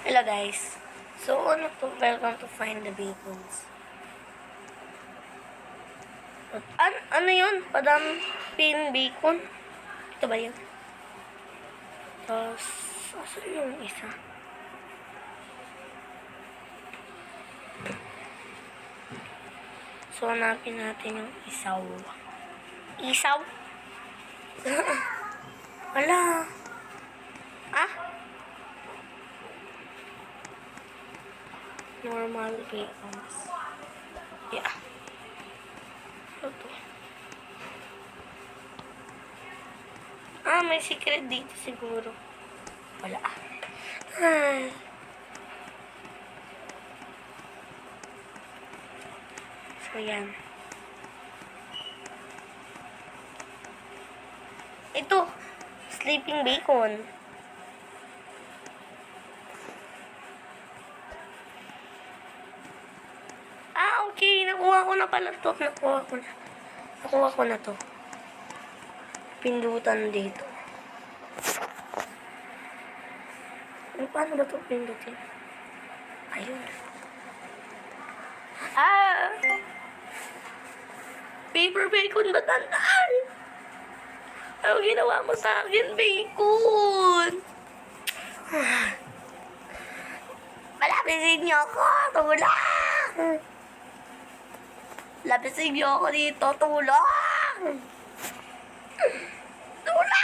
Hello guys. So, welcome to Find the Bacons. Ano yun? Padang pin bacon? Ito ba yun? Tapos, asan yung isa? So, hanapin natin yung isaw. Isaw? Wala. Ah? Normal bacons. Yeah. Ano to? May secret dito siguro. Wala. Ay. So, yan. Ito. Sleeping bacon. Okay. Nakuha ko na pala to. Nakuha ko na to. Pindutan dito. Paano ba ito pindutin? Ayun. Paper bacon ba tandaan? Ano ginawa mo sa akin, bacon? Malapisin niyo ako! Tulong! Lapisin niyo ako dito! Tulong! Tulong!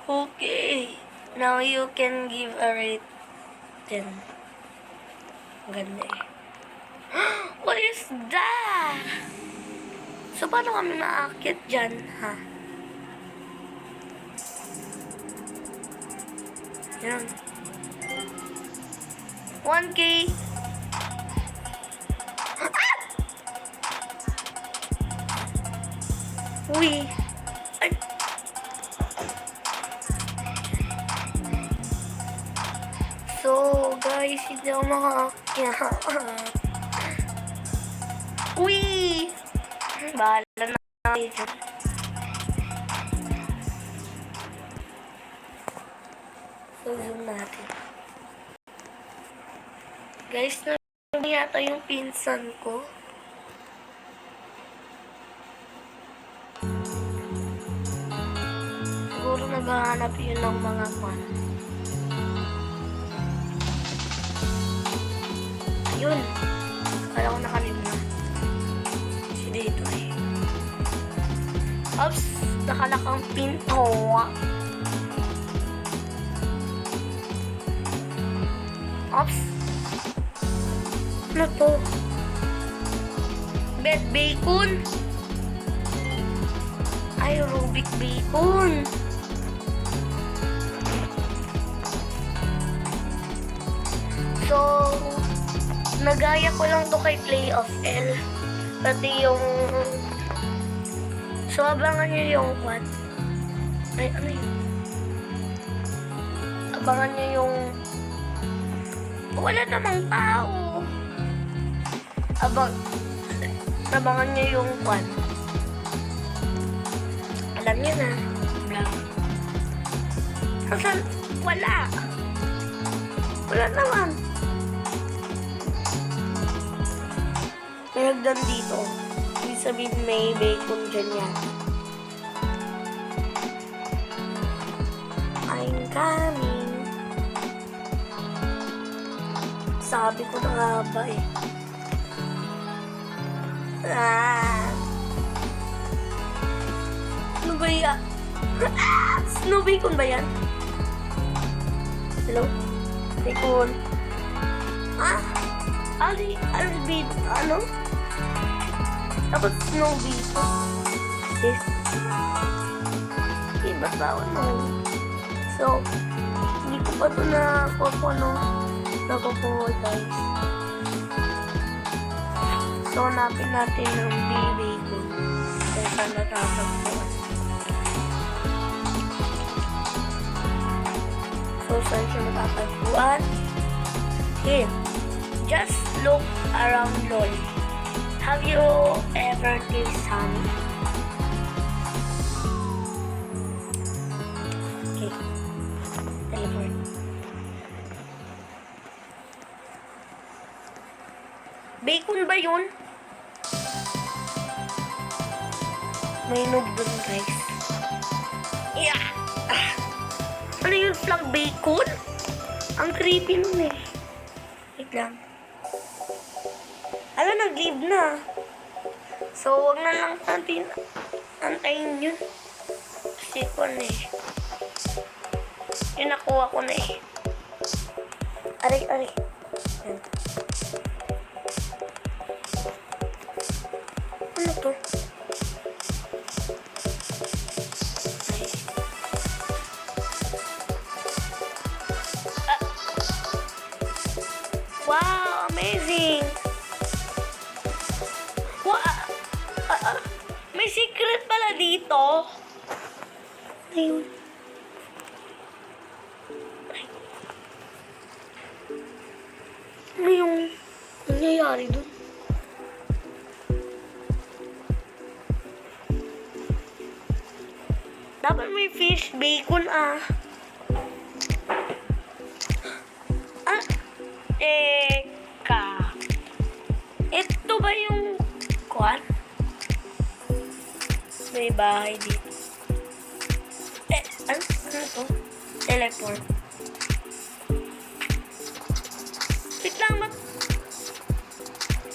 Okay. Now you can give a rate 10. Ganda eh. What is that? So, paano kami maakit dyan, ha? Yan. 1K. Uy. Ay. So, guys, hindi ako makakakit. Uy! Bahala na kayo. So, zoom natin. Guys, na yata yung pinsan ko. Siguro naghahanap yun ng mga pan. Yun. Kala ko nakalim na. Si dito eh. Oops! Nakalakang pinto. Oops! Ano to? Bet bacon? Ay, Rubik bacon. So, nagaya ko lang to kay Play of L. Pati yung... So, abangan nyo yung what? Ay, ano yun? Abangan nyo yung... Wala namang tao. Abangan nyo yung what? Alam nyo na. Blank. Saan? Wala. Wala naman. May hagdan dito. Ibig sabihin may bacon dyan yan. I'm coming. Sabi ko na nga ba eh. Ano ba yan? Snow bacon ba yan? Hello? Bacon. Albid, ano? Dapat snow bacon. This. Okay, basawan mo. So, hindi ko pa ito nakukuha guys. So, hanapin natin ng bacon. Kung saan natapagpuan. saan siya matatagpuan. Hint. Just look around, lol. Have you ever kissed honey? Okay. Teleport. Bacon ba yun? May noob dun, guys. Yeah! Ah. Ano yun, flag bacon? Ang creepy nun eh. Wait lang. Ala, nag-leave na. So, wag na lang natin antayin yun. Kasi ko na eh. Yun, nakuha ko na eh. Aray, aray. Yan. Ano to? Wow, amazing! May secret pala dito. Ayun. Ano yung nangyayari dun? Dapat may fish bacon ah. Teka. Ito ba yung kwan? May bahay dito. Ano to? Teleport. Wait lang,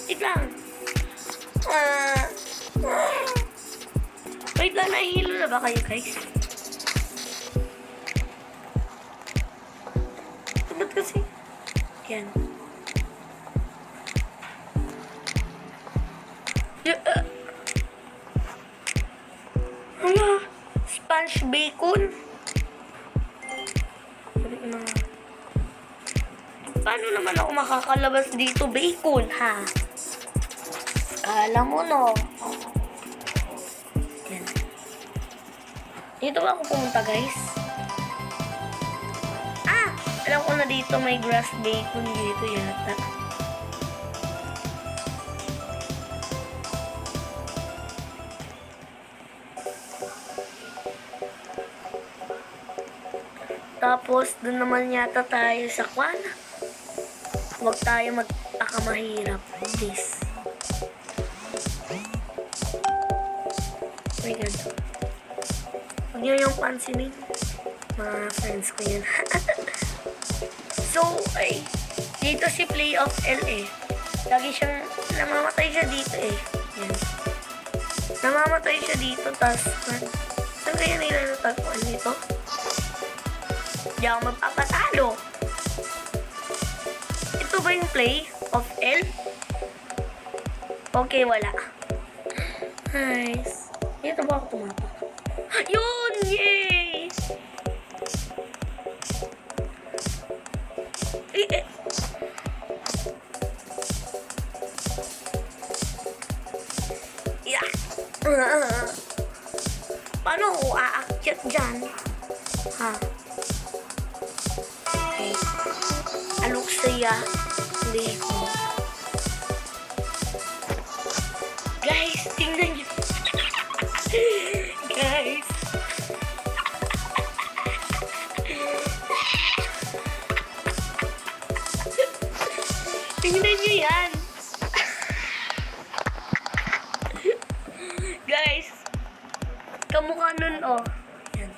wait lang. Wait lang, nahihilo na ba kayo, guys? Ba't kasi? Yan. Hala, sponge bacon. Paano naman ako makakalabas dito, bacon, ha? Kala mo, no? Yan. Dito ba ako pumunta, guys? Alam ko na dito may grass bacon dito yata. Tapos, dun naman yata tayo sa kwan. Huwag tayo magtaka mahirap. Please. Oh my God. Huwag nyo yung pansinin. Mga friends ko yun. So, ay, dito si Play of L eh. Lagi siyang, namamatay siya dito eh. Yan. Namamatay siya dito, tapos, saan kaya nila natagpuan dito? Hindi ako magpapatalo. Ito ba yung Play of L? Okay, wala. Nice. Dito ba ako tumapak? Yun! Yay! Yeah. Paano ako aakyat dyan? Ha? Okay. Alok saya. Hindi ko. Guys, tingnan nyo. Guys. Tingnan nyo yan. Guys. Kamukha nun, oh. Yan.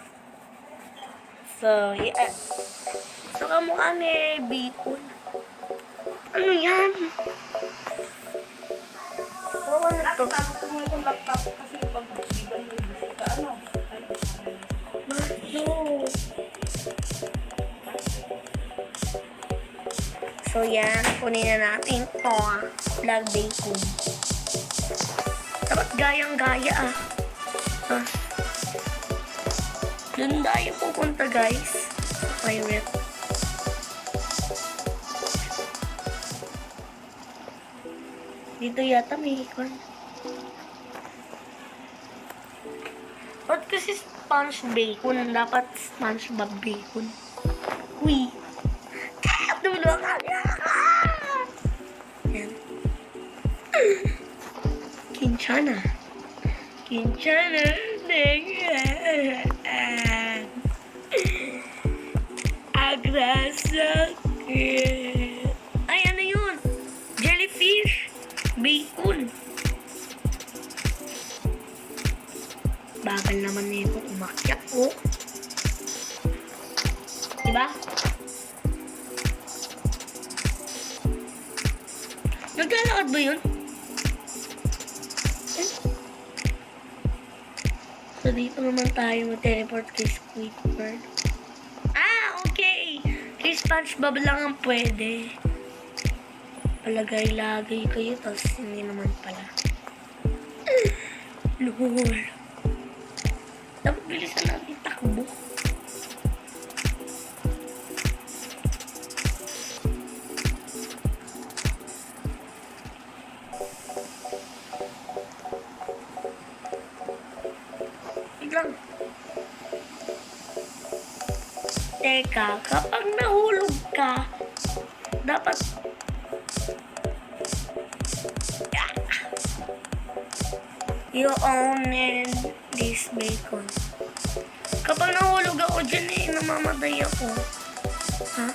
So, yeah. So, kamukha ni bacon. Ano yan? Oo, ano to? Yung laptop kasi pag bigan mo yung ka, ano? So, yan. Kunin na natin ito, vlog bacon. Dapat gayang-gaya, Doon tayo pupunta, guys. Pirate. Dito yata may ikon. Ba't kasi sponge bacon? Dapat SpongeBob bacon. Uy. Dulo ka. Yan. Kinchana. Kinchana. Agrasakit. Ay, ano yun? Jellyfish. Bacon. Bagal naman nito umakyat, oh. Diba? Naglalakad ba yun? So, dito naman tayo mag-teleport kay Squidward. Ah, okay! Kay SpongeBob lang ang pwede. Palagay-lagay kayo, tapos hindi naman pala. Lord. Dapat bilisan natin takbo. Lang. Teka, kapag nahulog ka, dapat... You own this bacon. Kapag nahulog ako dyan namamatay ako. Ha?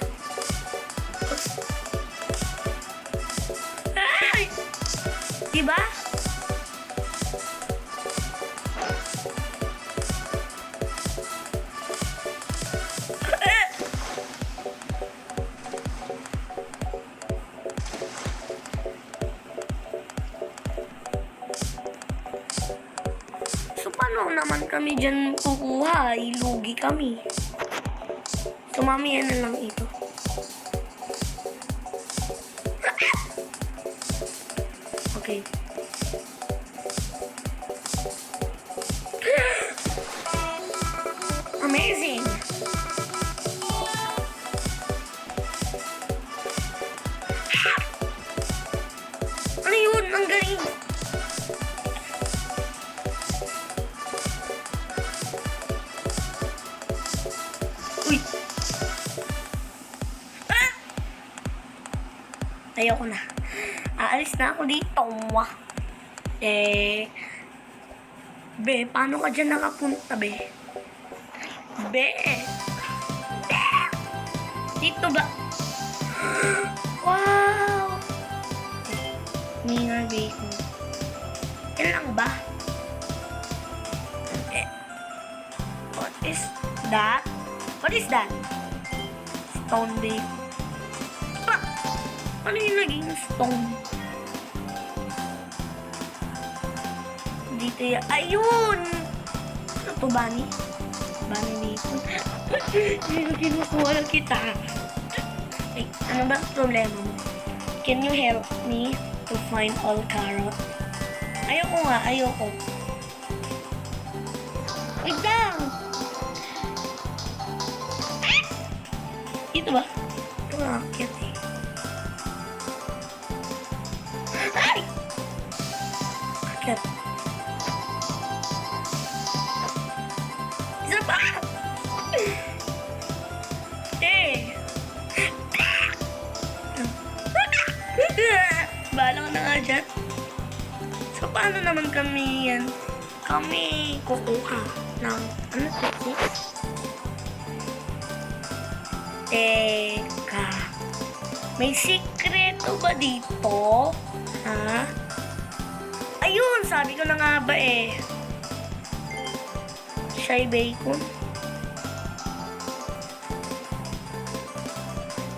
Ay! Diba? Paano naman kami dyan kukuha? Ilugi kami. So, mamaya na lang ito. Okay. Amazing! Ano yun? Ang galing! Ayoko na. Aalis na ako dito. Be, paano ka dyan nakapunta, be? Be! Dito ba? Wow! Minor bacon. Yan lang ba? What is that? What is that? Stone bacon. Ano yung naging stone? Dito yan. Ayun! Ano to, Bunny? Bunny bacon. Hindi ko kinukuha lang kita. Ay, ano ba problema mo? Can you help me to find all carrot? Ayoko nga, ayoko. Wait lang! Dito ba? Ito nga, cute eh. Ay! Akit. Isa pa! Bahala ka na nga dyan. So, paano naman kami yan? Kami kukuha ng ano to? Teka. May sikreto ba dito? Ha? Ayun! Sabi ko na nga ba eh. Shy bacon.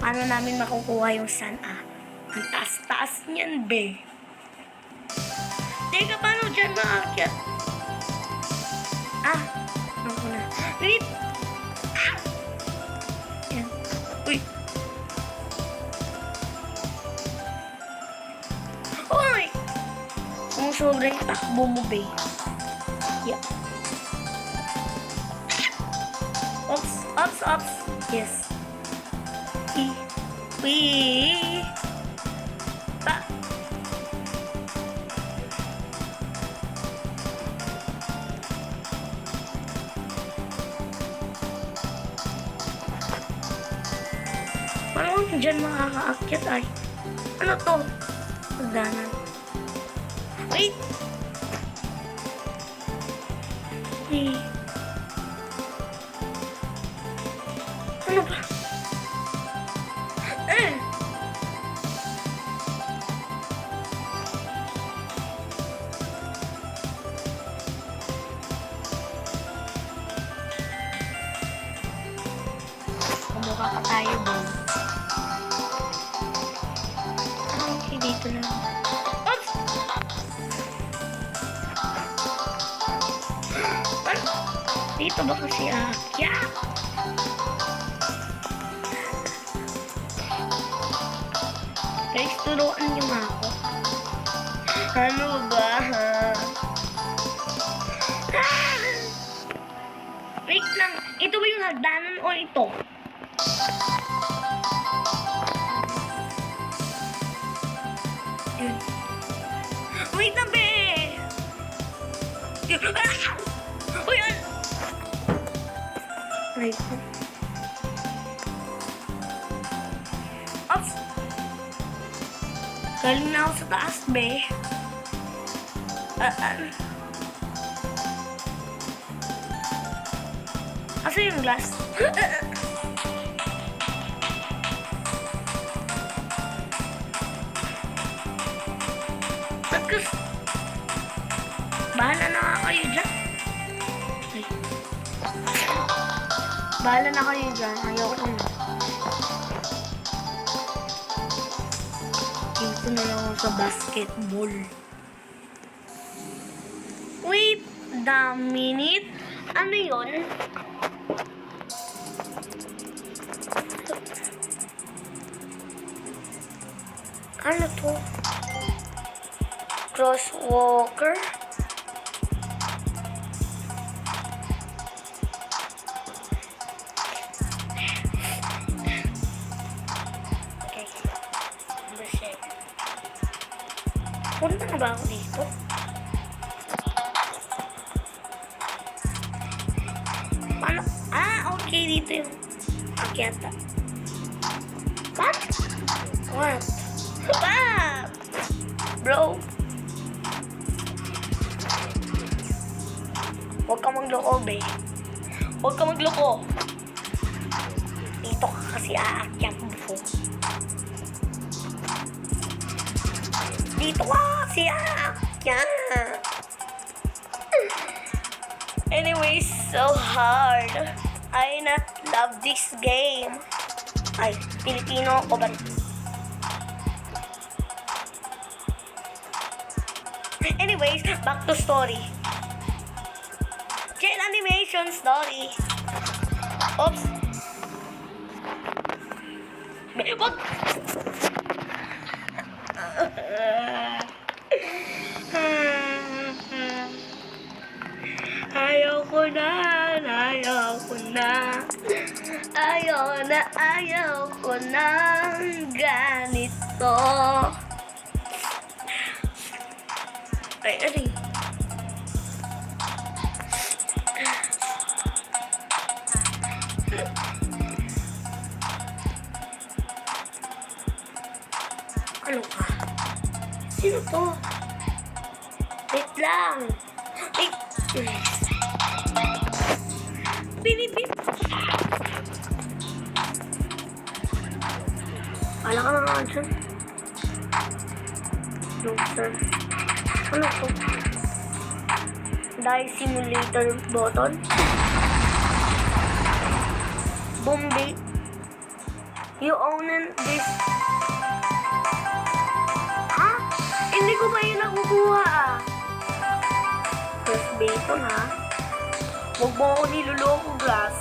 Paano namin makukuha yung sana? Ang taas-taas niyan, be. Teka, paano dyan maakyat? Ah, ako na. Wait! Ah! Yan. Uy! Uy! Kung sobrang takbo mo, be. Yeah. Ops, ops, ops. Yes. Wee! Pa! Paano kung dyan makakaakyat ay? Ano to? Hagdanan. Wait! Hey. Ano ba? Kumukha pa tayo doon. Okay, dito lang. Oops! Ano? Dito ba kasi aakyat? Guys, turuan niyo nga ako. Ano ba? Wait lang. Ito ba yung hagdanan o ito? Yun. Wait na, be! Uy, an... Wait. Ops! Galing na ako sa taas, be. Asa yung glass? Bagus. Bahala na nga kayo dyan. Ay. Bahala na kayo dyan. Ayoko na. Dito na lang ako sa basketball. Wait the minute. Ano yun? Ano to? Crosswalker? Okay. Number 7. Punta na ba ako dito? Paano? Okay. Dito yung akyata. What? What? What? Bro? Huwag ka magloko, be. Huwag ka magloko. Dito ka kasi aakyat, bro. Dito ka kasi aakyat. Anyways, so hard. I not love this game. Ay, Pilipino ako ba? Anyways, back to story. Chain animation story. Oops. What? Ayoko na, ayoko na. Ayoko na ganito. Ay, ano yun? Ano ka? Sino to? Wait lang. Wait. Pinipip. Wala ka na nga dyan. No, sir. Ano to? Die simulator button. Bombay. You own this. Ha? Hindi ko ba yun nakukuha First bacon ha? Huwag mo ako niluloko, glass.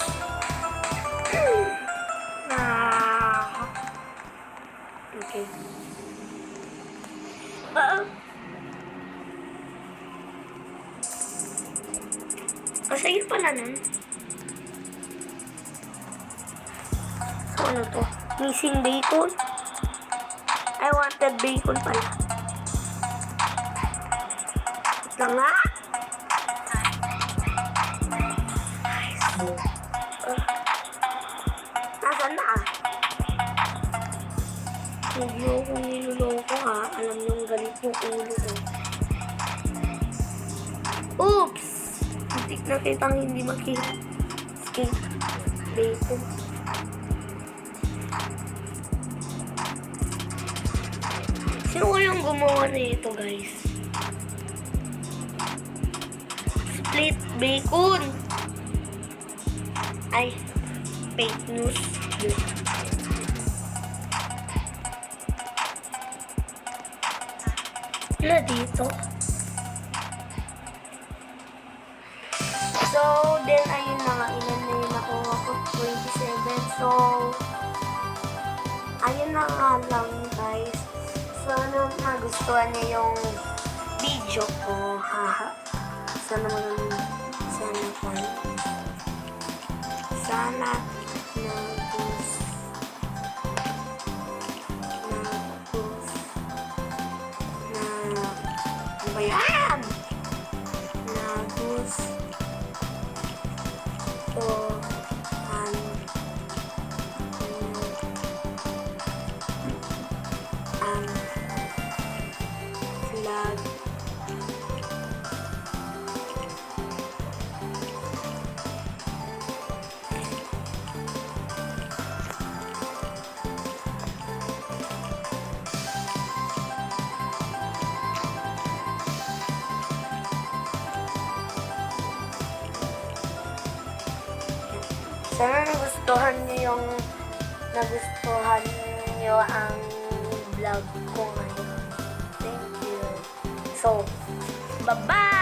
Okay. Masaya pala nun. So, ano to? Missing bacon? I wanted bacon pala. Ito nga. Nasaan na yung ulo ko. Oops! Hindi na kitang hindi skate. Bacon. Sino ko yung gumawa na ito, guys? Split bacon! Ay, fake news. Wala dito. So, then, ayun na nga, ilan na yun nakuha ko, 27. So, ayun na nga lang, guys. Sana magustuhan niya yung video ko, haha. Sana ano ba yan? Vlog. Sana nagustuhan niyo ang vlog ko ngayon. Thank you. So, bye-bye!